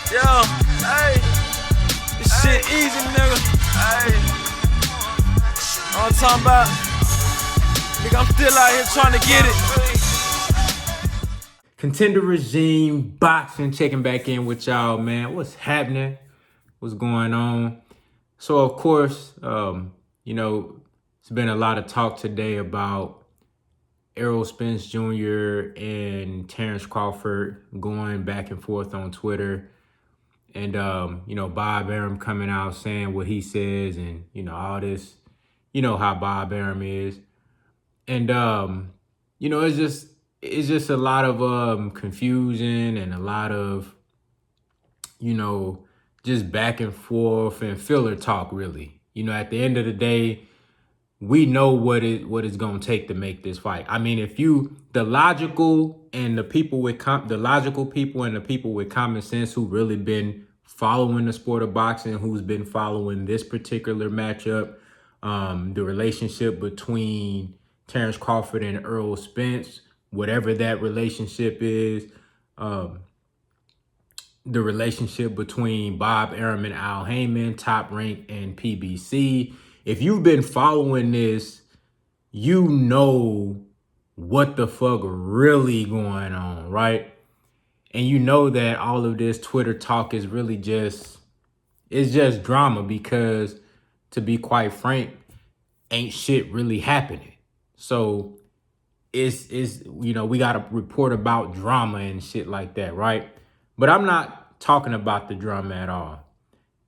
Yo, hey, this shit easy, nigga. Hey, all I'm talking about, nigga, I'm still out here trying to get it. Contender Regime Boxing checking back in with y'all, man. What's happening? What's going on? So, of course, it's been a lot of talk today about Errol Spence Jr. and Terence Crawford going back and forth on Twitter. And, Bob Arum coming out saying what he says and, all this, how Bob Arum is. And, it's just a lot of confusion and a lot of, just back and forth and filler talk, really. At the end of the day, we know what it's going to take to make this fight. I mean, the logical people and the people with common sense who really been following the sport of boxing, who's been following this particular matchup, the relationship between Terence Crawford and Errol Spence, whatever that relationship is, the relationship between Bob Arum and Al Heyman, Top Rank and PBC. If you've been following this, you know what the fuck really going on, right? And you know that all of this Twitter talk is really just drama because, to be quite frank, ain't shit really happening. So it's we got to report about drama and shit like that, right? But I'm not talking about the drama at all.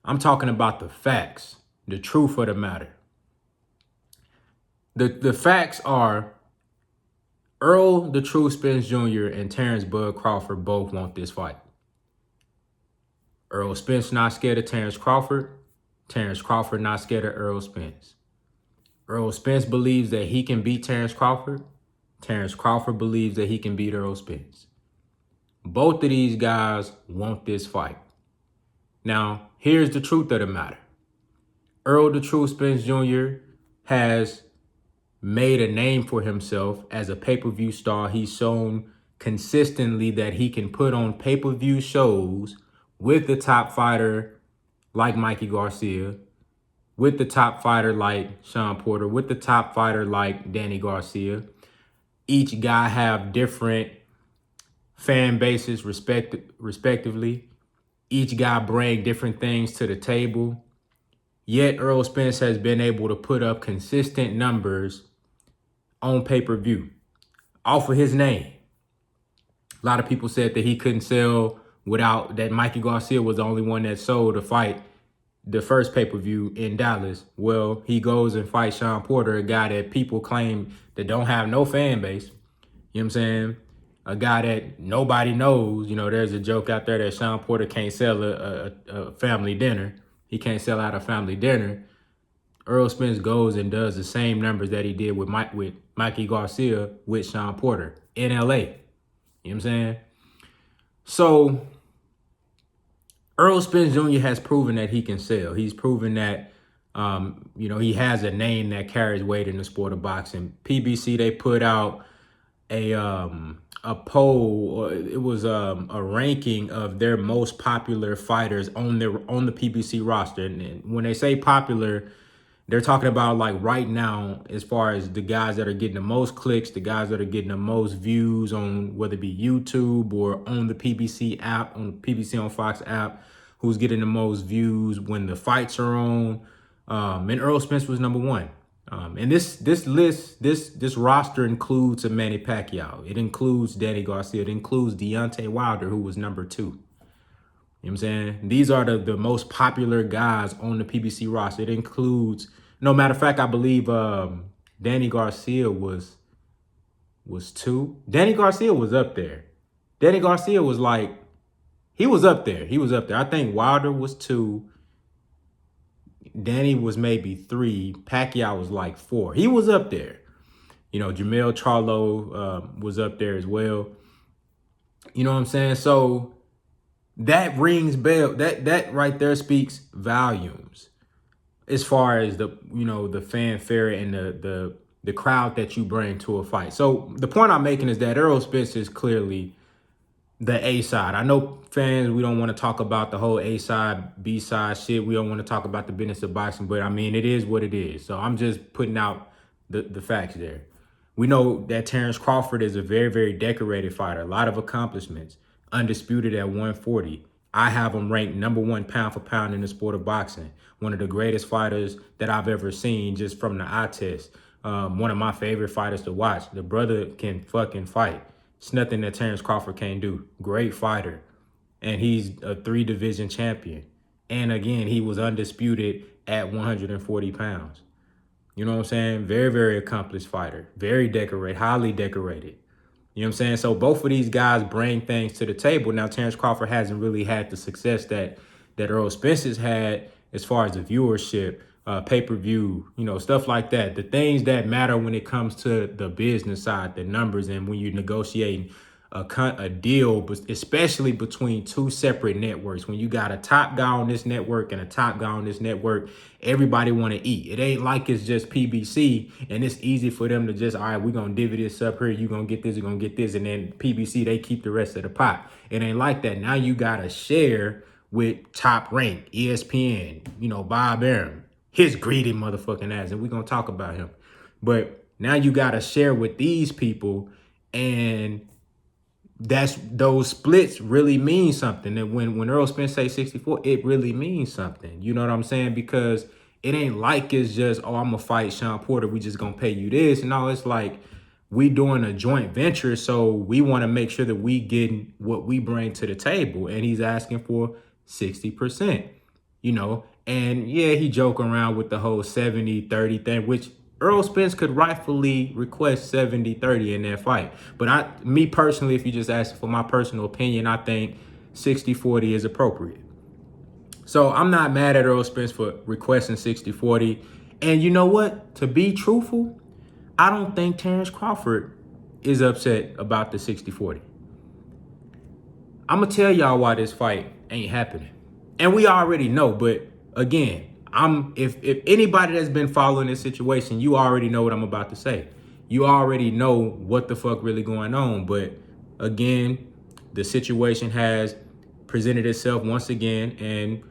I'm talking about the facts, the truth of the matter. The facts are Errol the True Spence Jr. and Terence Bud Crawford both want this fight. Errol Spence not scared of Terence Crawford. Terence Crawford not scared of Errol Spence. Errol Spence believes that he can beat Terence Crawford. Terence Crawford believes that he can beat Errol Spence. Both of these guys want this fight. Now, here's the truth of the matter. Errol the True Spence Jr. has made a name for himself as a pay-per-view star. He's shown consistently that he can put on pay-per-view shows with the top fighter like Mikey Garcia, with the top fighter like Sean Porter, with the top fighter like Danny Garcia. Each guy have different fan bases respectively. Each guy bring different things to the table. Yet Errol Spence has been able to put up consistent numbers on pay-per-view off of his name. A lot of people said that he couldn't sell that Mikey Garcia was the only one that sold to fight the first pay-per-view in Dallas. Well, he goes and fights Sean Porter, a guy that people claim that don't have no fan base. You know what I'm saying? A guy that nobody knows. There's a joke out there that Sean Porter can't sell a family dinner. He can't sell out a family dinner. Errol Spence goes and does the same numbers that he did with Mikey Garcia with Sean Porter in LA. You know what I'm saying? So Errol Spence Jr. has proven that he can sell. He's proven that, he has a name that carries weight in the sport of boxing. PBC, they put out a poll, or it was a ranking of their most popular fighters on the PBC roster. And when they say popular, they're talking about like right now, as far as the guys that are getting the most clicks, the guys that are getting the most views on whether it be YouTube or on the PBC app, on the PBC on Fox app, who's getting the most views when the fights are on. And Errol Spence was number one. And this list, this roster includes a Manny Pacquiao. It includes Danny Garcia. It includes Deontay Wilder, who was number 2. You know what I'm saying? These are the most popular guys on the PBC roster. It includes, no matter of fact, I believe Danny Garcia was 2. Danny Garcia was up there. Danny Garcia was he was up there. He was up there. I think Wilder was 2. Danny was maybe 3. Pacquiao was 4. He was up there. Jamel Charlo was up there as well. You know what I'm saying? So that rings bell. That right there speaks volumes as far as the fanfare and the crowd that you bring to a fight. So the point I'm making is that Errol Spence is clearly the A side. I know fans, we don't want to talk about the whole A side, B side shit. We don't want to talk about the business of boxing, but I mean, it is what it is. So I'm just putting out the facts there. We know that Terence Crawford is a very, very decorated fighter, a lot of accomplishments, undisputed at 140. I have him ranked #1 pound for pound in the sport of boxing. One of the greatest fighters that I've ever seen just from the eye test. One of my favorite fighters to watch. The brother can fucking fight. It's nothing that Terence Crawford can't do. Great fighter. And he's a 3-division champion. And again, he was undisputed at 140 pounds. You know what I'm saying? Very, very accomplished fighter. Very decorated, highly decorated. You know what I'm saying? So both of these guys bring things to the table. Now, Terence Crawford hasn't really had the success that Errol Spence had as far as the viewership, pay-per-view, you know, stuff like that. The things that matter when it comes to the business side, the numbers, and when you're negotiating a deal, but especially between two separate networks. When you got a top guy on this network and a top guy on this network, everybody want to eat. It ain't like it's just PBC and it's easy for them to just, all right, we're going to divvy this up here. You're going to get this, you're going to get this. And then PBC, they keep the rest of the pot. It ain't like that. Now you got to share with Top Rank, ESPN, you know, Bob Arum, his greedy motherfucking ass. And we're going to talk about him. But now you got to share with these people, and those splits really mean something. And when Errol Spence say 64, it really means something. You know what I'm saying? Because it ain't like it's just, oh, I'm gonna fight Sean Porter, we just gonna pay you this. No, it's like we doing a joint venture, so we want to make sure that we getting what we bring to the table. And he's asking for 60%, you know. And yeah, he joke around with the whole 70-30 thing, which Errol Spence could rightfully request 70-30 in that fight. But me personally, if you just ask for my personal opinion, I think 60-40 is appropriate. So I'm not mad at Errol Spence for requesting 60-40. And you know what? To be truthful, I don't think Terence Crawford is upset about the 60-40. I'm going to tell y'all why this fight ain't happening. And we already know, but again, if anybody that's been following this situation, you already know what I'm about to say. You already know what the fuck really going on. But again, the situation has presented itself once again, and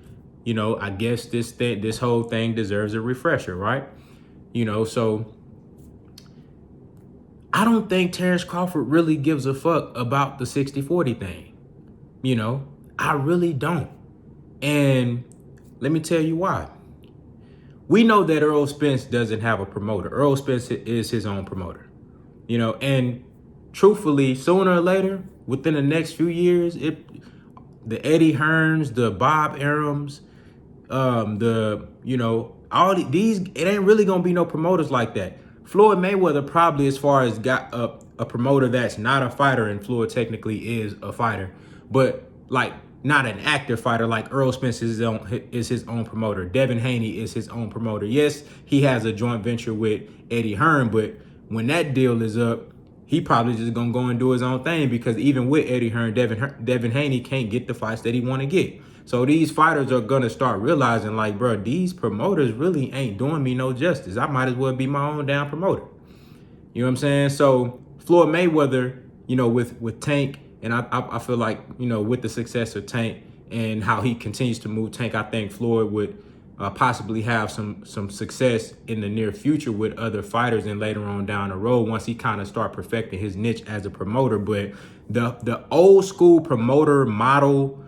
you know, I guess this whole thing deserves a refresher, right? You know, so I don't think Terence Crawford really gives a fuck about the 60-40 thing. You know, I really don't. And let me tell you why. We know that Errol Spence doesn't have a promoter. Errol Spence is his own promoter, you know, and truthfully, sooner or later, within the next few years, the Eddie Hearns, the Bob Arums, you know, all these, it ain't really going to be no promoters like that. Floyd Mayweather probably, as far as got a promoter that's not a fighter, and Floyd technically is a fighter, but like, not an active fighter. Like Errol Spence is his own promoter. Devin Haney is his own promoter. Yes, he has a joint venture with Eddie Hearn, but when that deal is up, he probably just gonna go and do his own thing, because even with Eddie Hearn, Devin Haney can't get the fights that he want to get. So these fighters are gonna start realizing, like, bro, these promoters really ain't doing me no justice. I might as well be my own damn promoter. You know what I'm saying? So Floyd Mayweather, you know, with Tank. And I feel like, you know, with the success of Tank and how he continues to move Tank, I think Floyd would possibly have some success in the near future with other fighters, and later on down the road once he kind of start perfecting his niche as a promoter. But the old school promoter model,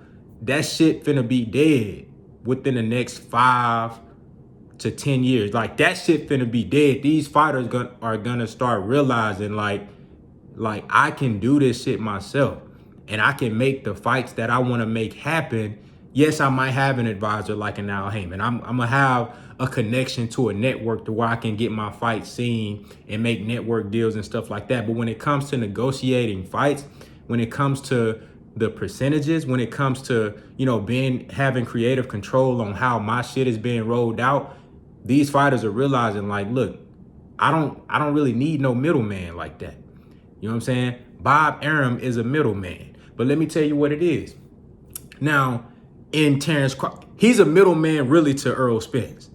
that shit finna be dead within the next 5 to 10 years. Like, that shit finna be dead. These fighters are gonna start realizing, like I can do this shit myself, and I can make the fights that I want to make happen. Yes, I might have an advisor like an Al Heyman. I'm gonna have a connection to a network to where I can get my fights seen and make network deals and stuff like that. But when it comes to negotiating fights, when it comes to the percentages, when it comes to, you know, having creative control on how my shit is being rolled out, these fighters are realizing, like, look, I don't really need no middleman like that. You know what I'm saying? Bob Arum is a middleman. But let me tell you what it is. Now, in Terence Crawford, he's a middleman really to Errol Spence.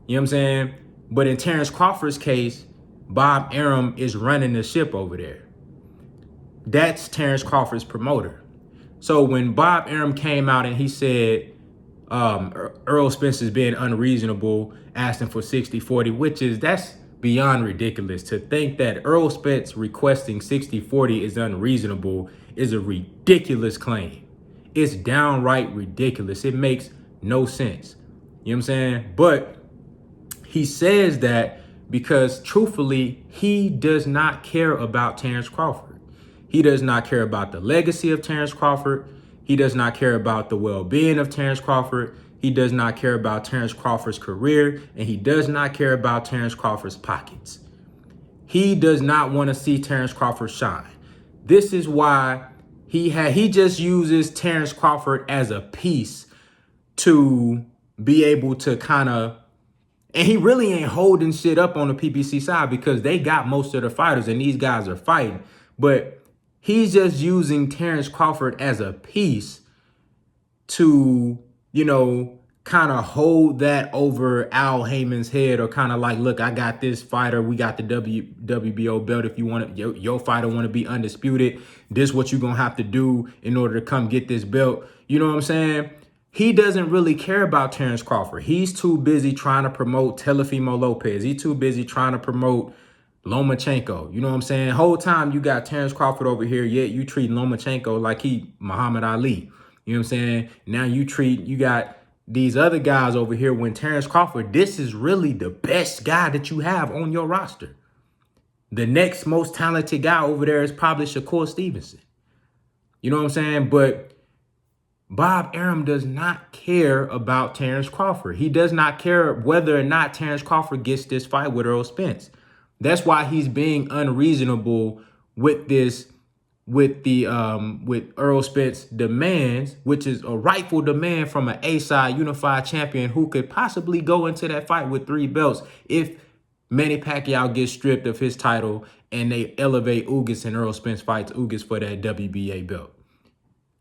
You know what I'm saying? But in Terence Crawford's case, Bob Arum is running the ship over there. That's Terence Crawford's promoter. So when Bob Arum came out and he said Errol Spence is being unreasonable, asking for 60-40, that's beyond ridiculous. To think that Errol Spence requesting 60-40 is unreasonable is a ridiculous claim. It's downright ridiculous. It makes no sense. You know what I'm saying? But he says that because truthfully, he does not care about Terence Crawford. He does not care about the legacy of Terence Crawford. He does not care about the well-being of Terence Crawford. He does not care about Terence Crawford's career, and he does not care about Terence Crawford's pockets. He does not want to see Terence Crawford shine. This is why he just uses Terence Crawford as a piece to be able to kind of, and he really ain't holding shit up on the PBC side because they got most of the fighters and these guys are fighting. But he's just using Terence Crawford as a piece to, you know, kind of hold that over Al Heyman's head, or kind of like, look, I got this fighter. We got the WBO belt. If you want to, your fighter want to be undisputed, this is what you're going to have to do in order to come get this belt. You know what I'm saying? He doesn't really care about Terence Crawford. He's too busy trying to promote Teofimo Lopez. He's too busy trying to promote Lomachenko. You know what I'm saying? Whole time you got Terence Crawford over here, yet you treat Lomachenko like he Muhammad Ali. You know what I'm saying? Now you got these other guys over here when Terence Crawford, this is really the best guy that you have on your roster. The next most talented guy over there is probably Shakur Stevenson. You know what I'm saying? But Bob Arum does not care about Terence Crawford. He does not care whether or not Terence Crawford gets this fight with Errol Spence. That's why he's being unreasonable with this, with Errol Spence demands, which is a rightful demand from an A-side unified champion who could possibly go into that fight with 3 belts if Manny Pacquiao gets stripped of his title and they elevate Ugas and Errol Spence fights Ugas for that WBA belt.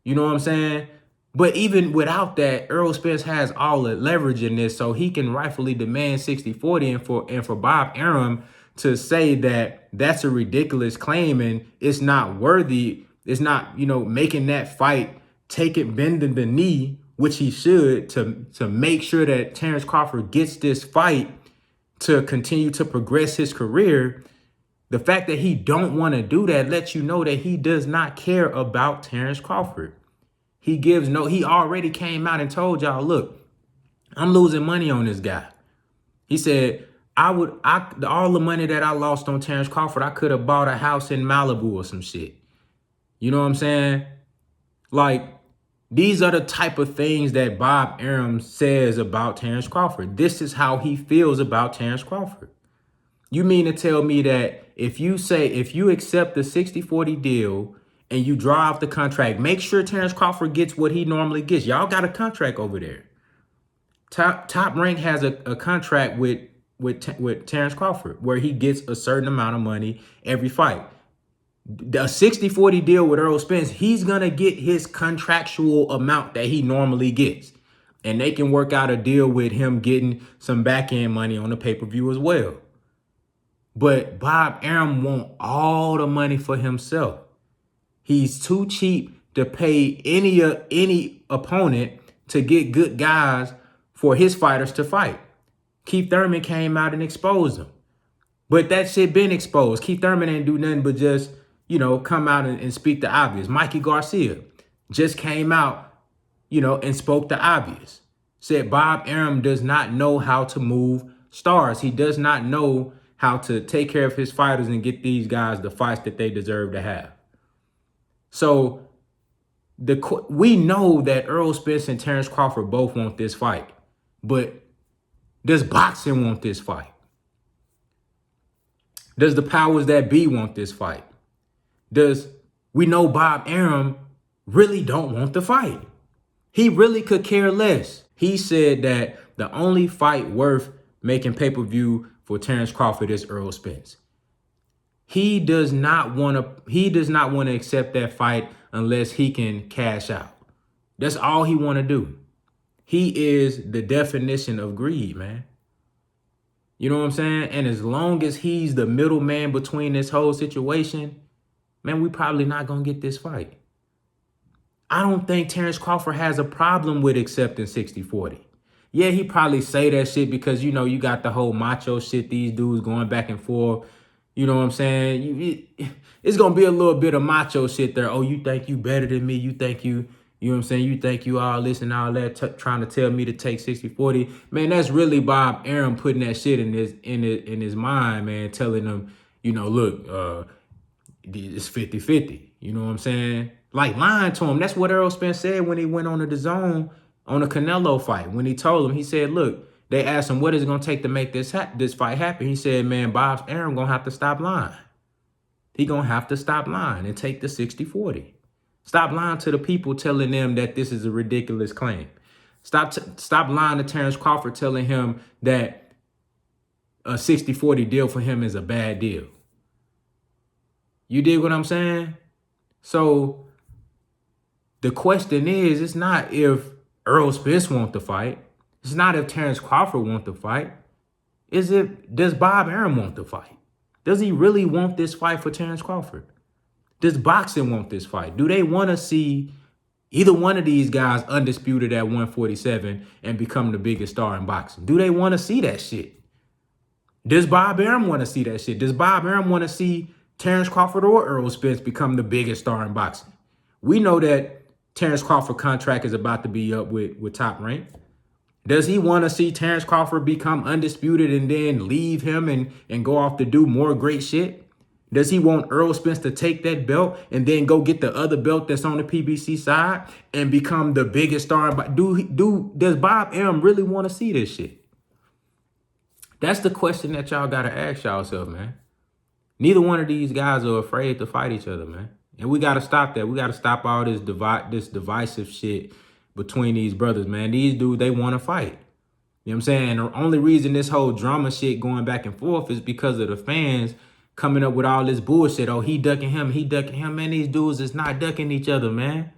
You know what I'm saying? But even without that, Errol Spence has all the leverage in this, so he can rightfully demand 60-40. And for Bob Arum to say that that's a ridiculous claim and it's not worthy, it's not, you know, making that fight, bending the knee, which he should, to make sure that Terence Crawford gets this fight to continue to progress his career. The fact that he don't want to do that lets you know that he does not care about Terence Crawford. He already came out and told y'all, look, I'm losing money on this guy. He said, all the money that I lost on Terence Crawford, I could have bought a house in Malibu or some shit. You know what I'm saying? Like, these are the type of things that Bob Arum says about Terence Crawford. This is how he feels about Terence Crawford. You mean to tell me that if you accept the 60-40 deal and you draw off the contract, make sure Terence Crawford gets what he normally gets. Y'all got a contract over there. Top Rank has a contract with Terence Crawford where he gets a certain amount of money every fight. The 60-40 deal with Errol Spence, he's going to get his contractual amount that he normally gets. And they can work out a deal with him getting some back-end money on the pay-per-view as well. But Bob Arum wants all the money for himself. He's too cheap to pay any opponent to get good guys for his fighters to fight. Keith Thurman came out and exposed him. But that shit been exposed. Keith Thurman ain't do nothing but just, you know, come out and speak the obvious. Mikey Garcia just came out, you know, and spoke the obvious. Said Bob Arum does not know how to move stars. He does not know how to take care of his fighters and get these guys the fights that they deserve to have. So we know that Errol Spence and Terence Crawford both want this fight. But does boxing want this fight? Does the powers that be want this fight? We know Bob Arum really don't want the fight. He really could care less. He said that the only fight worth making pay-per-view for Terence Crawford is Errol Spence. He does not want to accept that fight unless he can cash out. That's all he want to do. He is the definition of greed, man. You know what I'm saying? And as long as he's the middleman between this whole situation, man, we probably not going to get this fight. I don't think Terence Crawford has a problem with accepting 60-40. Yeah, he probably say that shit because, you know, you got the whole macho shit, these dudes going back and forth. You know what I'm saying? It's going to be a little bit of macho shit there. Oh, you think you better than me? You think you know what I'm saying? You think you all this and all that, trying to tell me to take 60-40. Man, that's really Bob Arum putting that shit in his mind, man, telling him, you know, look, it's 50-50. You know what I'm saying? Like lying to him. That's what Errol Spence said when he went on the DAZN on the Canelo fight. When he told him, he said, look, they asked him, what is it going to take to make this fight happen? He said, man, Bob Arum going to have to stop lying. He going to have to stop lying and take the 60-40. Stop lying to the people, telling them that this is a ridiculous claim. Stop lying to Terence Crawford, telling him that a 60-40 deal for him is a bad deal. You dig what I'm saying? So the question is, it's not if Errol Spence want to fight. It's not if Terence Crawford want to fight. Does Bob Arum want to fight? Does he really want this fight for Terence Crawford? Does boxing want this fight? Do they want to see either one of these guys undisputed at 147 and become the biggest star in boxing? Do they want to see that shit? Does Bob Arum want to see that shit? Does Bob Arum want to see Terence Crawford or Errol Spence become the biggest star in boxing? We know that Terence Crawford contract is about to be up with Top Rank. Does he want to see Terence Crawford become undisputed and then leave him and go off to do more great shit? Does he want Errol Spence to take that belt and then go get the other belt that's on the PBC side and become the biggest star? Does Bob Arum really want to see this shit? That's the question that y'all got to ask yourself, man. Neither one of these guys are afraid to fight each other, man. And we got to stop that. We got to stop all this divisive shit between these brothers, man. These dudes, they want to fight. You know what I'm saying? And the only reason this whole drama shit going back and forth is because of the fans coming up with all this bullshit. Oh, he ducking him, he ducking him. Man, these dudes is not ducking each other, man.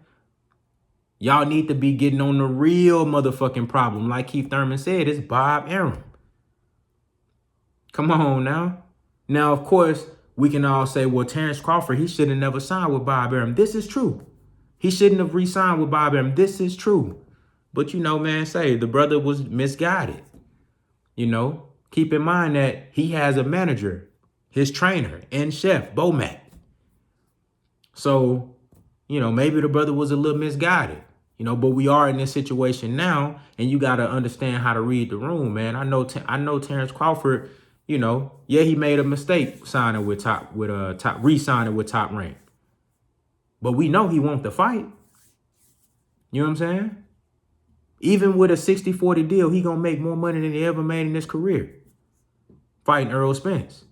Y'all need to be getting on the real motherfucking problem. Like Keith Thurman said, it's Bob Arum. Come on now. Now, of course, we can all say, well, Terence Crawford, he should have never signed with Bob Arum. This is true. He shouldn't have re-signed with Bob Arum. This is true. But, you know, man, say the brother was misguided. You know, keep in mind that he has a manager, his trainer and chef, Bomac. So, you know, maybe the brother was a little misguided, you know, but we are in this situation now, and you got to understand how to read the room, man. I know Terence Crawford, you know, yeah, he made a mistake signing with re-signing with Top Rank. But we know he wants to fight. You know what I'm saying? Even with a 60-40 deal, he going to make more money than he ever made in his career fighting Errol Spence.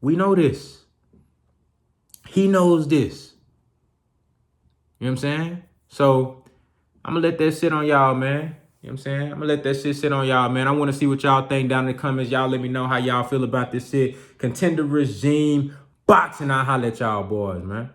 We know this. He knows this. You know what I'm saying? So I'm going to let that sit on y'all, man. You know what I'm saying? I'm going to let that shit sit on y'all, man. I want to see what y'all think down in the comments. Y'all let me know how y'all feel about this shit. Contender regime, boxing. I'll holler at y'all boys, man.